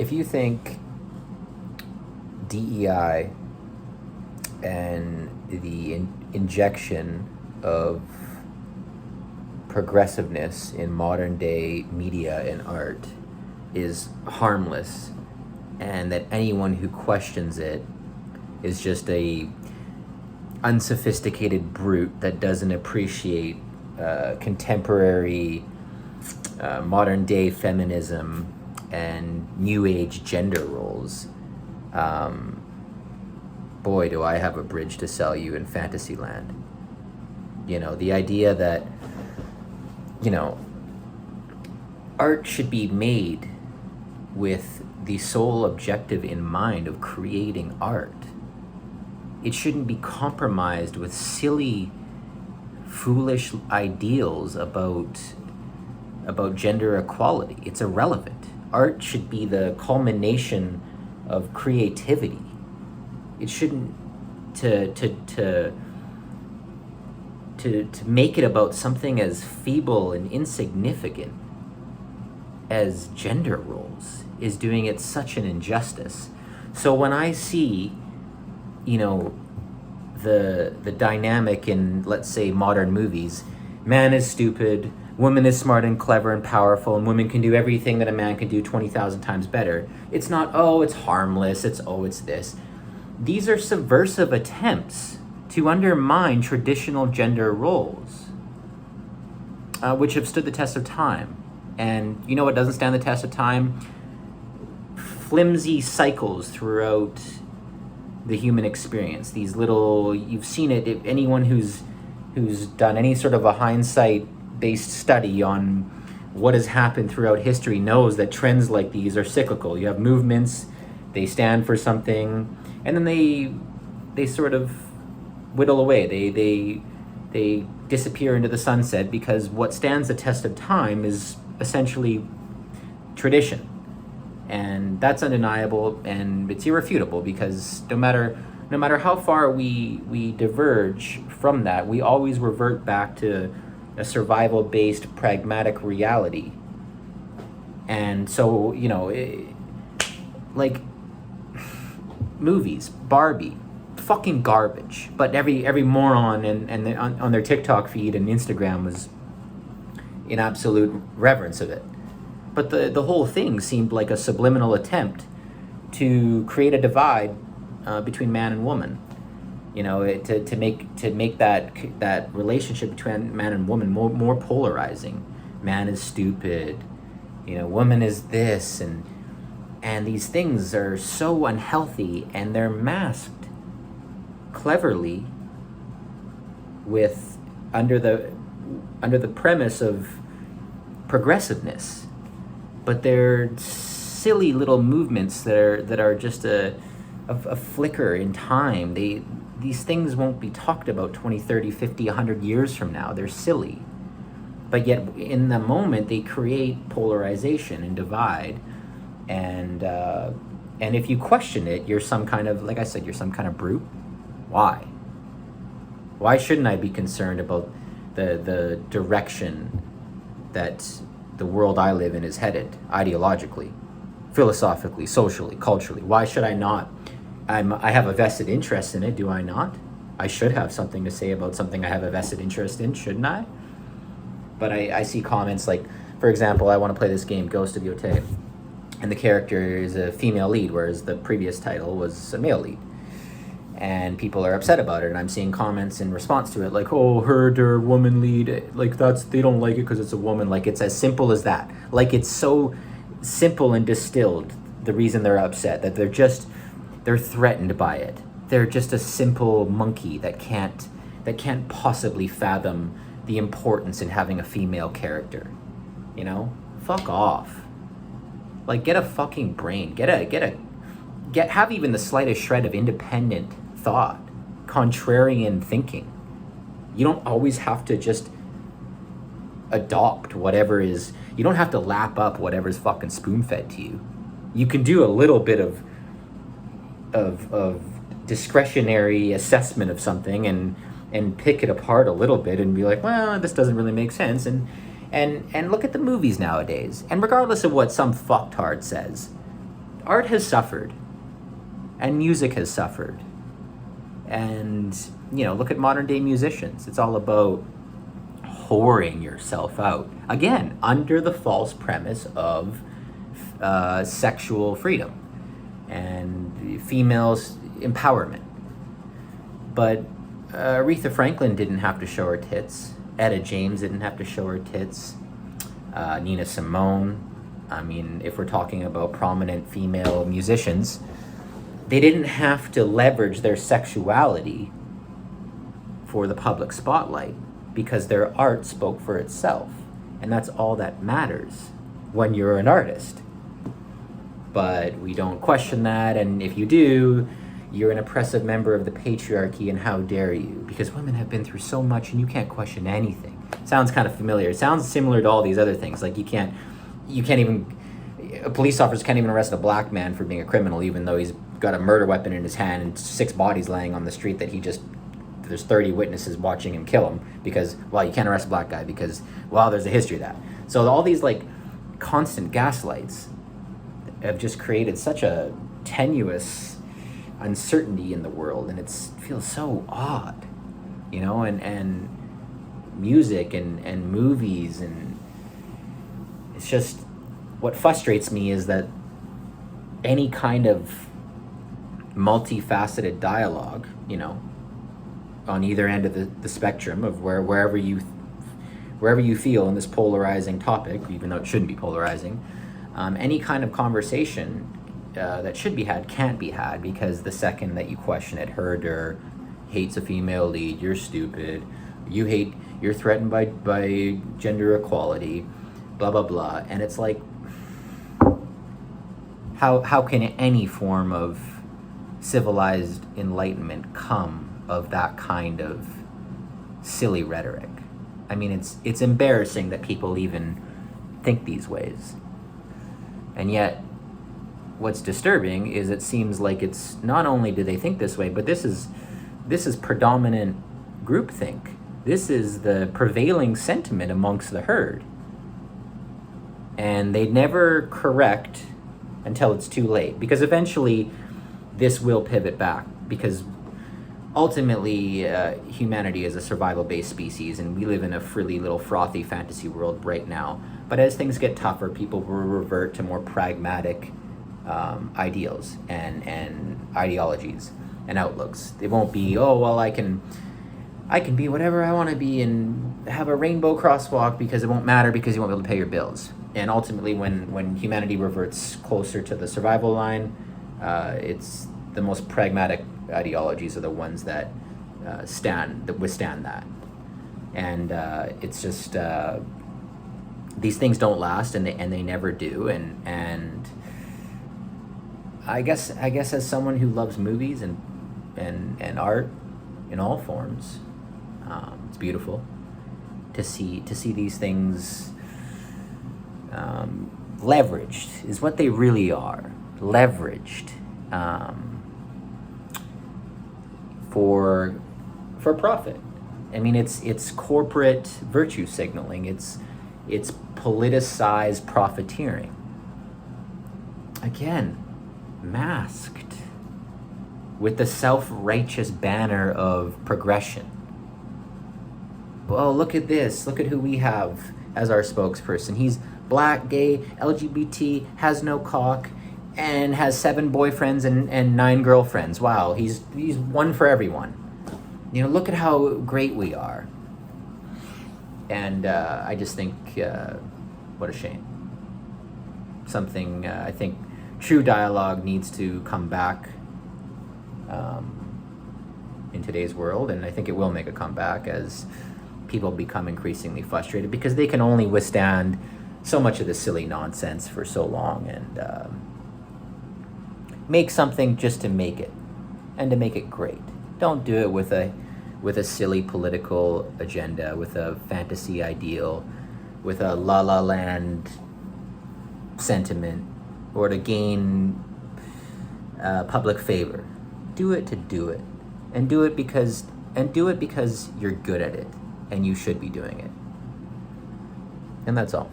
if you think DEI and the injection of progressiveness in modern day media and art is harmless, and that anyone who questions it is just a unsophisticated brute that doesn't appreciate contemporary modern day feminism and new age gender roles, boy, do I have a bridge to sell you in Fantasyland. The idea that, art should be made with the sole objective in mind of creating art. It shouldn't be compromised with silly, foolish ideals about gender equality. It's irrelevant. Art should be the culmination of creativity. It shouldn't to make it about something as feeble and insignificant as gender roles is doing it such an injustice. So when I see, the dynamic in, let's say, modern movies, man is stupid, woman is smart and clever and powerful, and women can do everything that a man can do 20,000 times better. It's not, it's harmless, it's this. These are subversive attempts to undermine traditional gender roles, which have stood the test of time. And you know what doesn't stand the test of time? Flimsy cycles throughout the human experience. These little, you've seen it, if anyone who's done any sort of a hindsight-based study on what has happened throughout history knows that trends like these are cyclical. You have movements, they stand for something, and then they sort of whittle away. They disappear into the sunset, because what stands the test of time is essentially tradition. And that's undeniable, and it's irrefutable, because no matter how far we diverge from that, we always revert back to a survival-based pragmatic reality. And so, like movies, Barbie, fucking garbage. But every moron and on their TikTok feed and Instagram was in absolute reverence of it. But the whole thing seemed like a subliminal attempt to create a divide between man and woman. To make that relationship between man and woman more polarizing. Man is stupid, woman is this, and these things are so unhealthy, and they're masked cleverly with under the premise of progressiveness. But they're silly little movements that are just a flicker in time. These things won't be talked about 20, 30, 50, 100 years from now. They're silly. But yet in the moment they create polarization and divide. And if you question it, you're some kind of, like I said, you're some kind of brute. Why? Why shouldn't I be concerned about the direction that the world I live in is headed, ideologically, philosophically, socially, culturally? Why should I not? I have a vested interest in it, do I not? I should have something to say about something I have a vested interest in, shouldn't I? But I see comments like, for example, I want to play this game, Ghost of Yotei, and the character is a female lead, whereas the previous title was a male lead. And people are upset about it, and I'm seeing comments in response to it like, her woman lead, like they don't like it because it's a woman. Like, it's as simple as that. Like, it's so simple and distilled, the reason they're upset, that they're threatened by it. They're just a simple monkey that can't possibly fathom the importance in having a female character. Fuck off. Like, get a fucking brain. Have even the slightest shred of independent thought, contrarian thinking. You don't always have to just adopt whatever is, you don't have to lap up whatever's fucking spoon-fed to you. You can do a little bit of discretionary assessment of something and pick it apart a little bit and be like, well, this doesn't really make sense, and look at the movies nowadays. And regardless of what some fucktard says, art has suffered, and music has suffered. And, look at modern day musicians. It's all about whoring yourself out. Again, under the false premise of sexual freedom and females' empowerment. But Aretha Franklin didn't have to show her tits. Etta James didn't have to show her tits. Nina Simone. I mean, if we're talking about prominent female musicians, they didn't have to leverage their sexuality for the public spotlight because their art spoke for itself. And that's all that matters when you're an artist. But we don't question that, and if you do, you're an oppressive member of the patriarchy, and how dare you? Because women have been through so much and you can't question anything. Sounds kind of familiar. It sounds similar to all these other things. Like a police officer can't even arrest a black man for being a criminal, even though he's got a murder weapon in his hand and 6 bodies laying on the street that there's 30 witnesses watching him kill him because, you can't arrest a black guy because, there's a history of that. So all these constant gaslights have just created such a tenuous uncertainty in the world, and it feels so odd, and music and movies, and it's just, what frustrates me is that any kind of multifaceted dialogue, on either end of the spectrum of wherever you feel in this polarizing topic, even though it shouldn't be polarizing, any kind of conversation that should be had can't be had, because the second that you question it, herder hates a female lead, you're stupid, you're threatened by gender equality, blah blah blah. And it's like, how can any form of civilized enlightenment come of that kind of silly rhetoric? I mean, it's embarrassing that people even think these ways. And yet, what's disturbing is it seems like it's not only do they think this way, but this is predominant groupthink. This is the prevailing sentiment amongst the herd. And they never correct until it's too late, because eventually this will pivot back, because ultimately humanity is a survival-based species, and we live in a frilly little frothy fantasy world right now. But as things get tougher, people will revert to more pragmatic ideals and ideologies and outlooks. It won't be, I can be whatever I want to be and have a rainbow crosswalk because it won't matter because you won't be able to pay your bills. And ultimately, when humanity reverts closer to the survival line, it's the most pragmatic ideologies are the ones that withstand that. And it's just these things don't last, and they never do. And I guess as someone who loves movies and art in all forms, it's beautiful to see these things leveraged, is what they really are. Leveraged for profit. I mean, it's corporate virtue signaling. It's politicized profiteering. Again, masked with the self-righteous banner of progression. Well, look at this. Look at who we have as our spokesperson. He's black, gay, LGBT, has no cock, and has 7 boyfriends and 9 girlfriends. Wow, he's one for everyone. Look at how great we are. And I just think, what a shame. Something, I think true dialogue needs to come back in today's world, and I think it will make a comeback as people become increasingly frustrated, because they can only withstand so much of this silly nonsense for so long, and make something just to make it, and to make it great. Don't do it with a silly political agenda, with a fantasy ideal, with a La La Land sentiment, or to gain public favor. Do it to do it, and do it because you're good at it, and you should be doing it. And that's all.